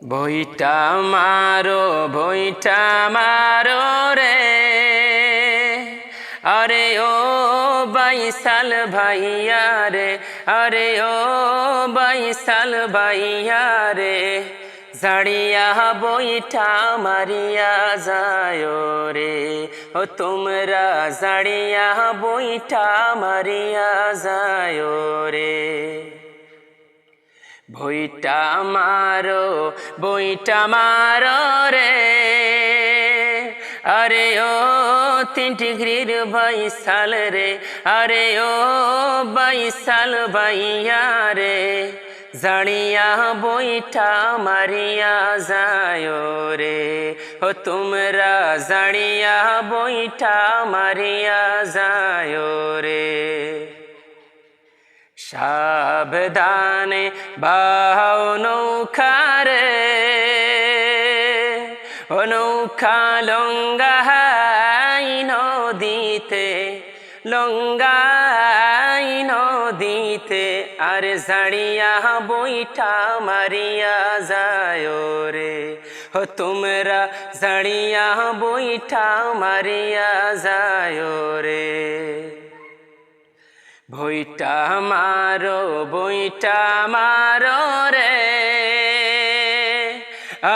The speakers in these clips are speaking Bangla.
বইটা মারো রে, আরে ও বাইসাল ভাইয়া রে, আরে ও বাইসাল ভাইয়া রে, জাড়িয়া বইটা মারিয়া যায় রে, ও তোমরা জাড়িয়া বইটা মারিয়া যায় রে। বইটা মারো রে, আরে ও 3 ডিগ্রির বাইসাল রে, আরে ও বাইসাল ভাইয়া রে, জাড়িয়া বইটা মারিয়া যায় রে, ও তোমরা জাড়িয়া বইটা মারিয়া যায় রে। সাবধানে বাও নৌকা রে, ও নৌকা লঙ্গাই নদীতে, লঙ্গাই নদীতে, আর জাড়িয়া বইটা মারিয়া যায় রে, ও তোমরা জাড়িয়া বইটা মারিয়া যায় রে। বইটা মারো রে,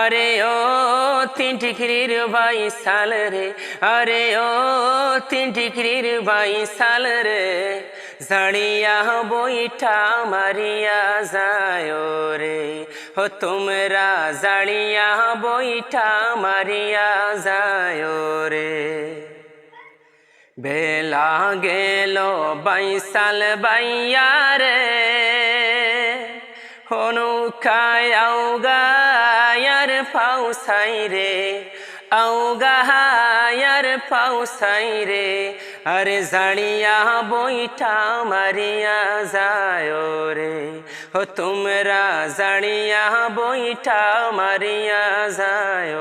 আরে ও 3 ডিগ্রির বাইসাল রে, আরে ও 3 ডিগ্রির বাইসাল রে, জাড়িয়া বইটা মারিয়া যায় রে, ও তোমরা জাড়িয়া বইটা মারিয়া যায় রে। বেলা গেল বাইসাল বাইয়া রে, নৌকায় আউগায়ার পাউসাই রে, আউগায়ার পাউসাই রে, আরে জাড়িয়া বইটা মারিয়া যায় রে, ও তোমরা জাড়িয়া বইটা মারিয়া যায়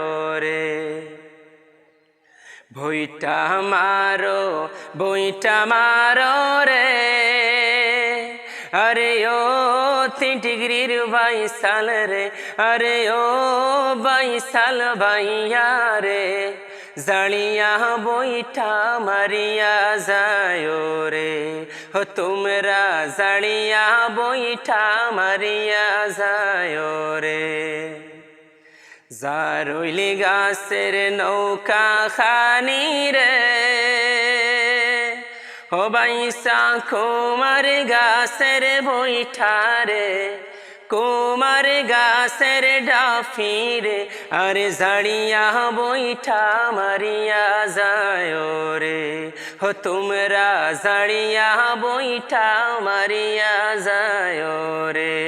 রে। বইটা মারো রে, আরে ও 3 ডিগ্রির বাইসাল রে, আরে ও বাইসাল ভাইয়া রে, জাড়িয়া বইটা মারিয়া যায় রে, ও তোমরা জাড়িয়া বইটা মারিয়া যায় রে। জারুইলি গাছের নৌকা খানি রে, ও বাইসা কুমার গাছের বইঠা রে, কুমার গাছের ডাফি রে, আরে জাড়িয়া বইটা মারিয়া যায় রে, ও তোমরা জাড়িয়া বইটা মারিয়া যায় রে।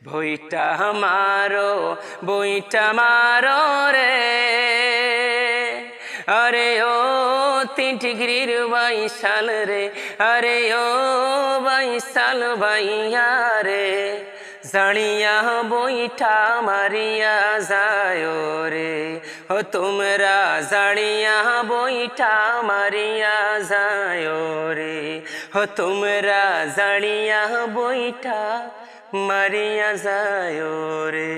বইটা মারো রে, আরে ও 3 ডিগ্রির বাইসাল রে, আরে ও বাইসাল ভাইয়া রে, জাড়িয়া বইটা মারিয়া যায় রে, ও তোমরা জাড়িয়া বইটা মারিয়া যায় রে, ও তোমরা জাড়িয়া বইটা মারিয়া যায় রে।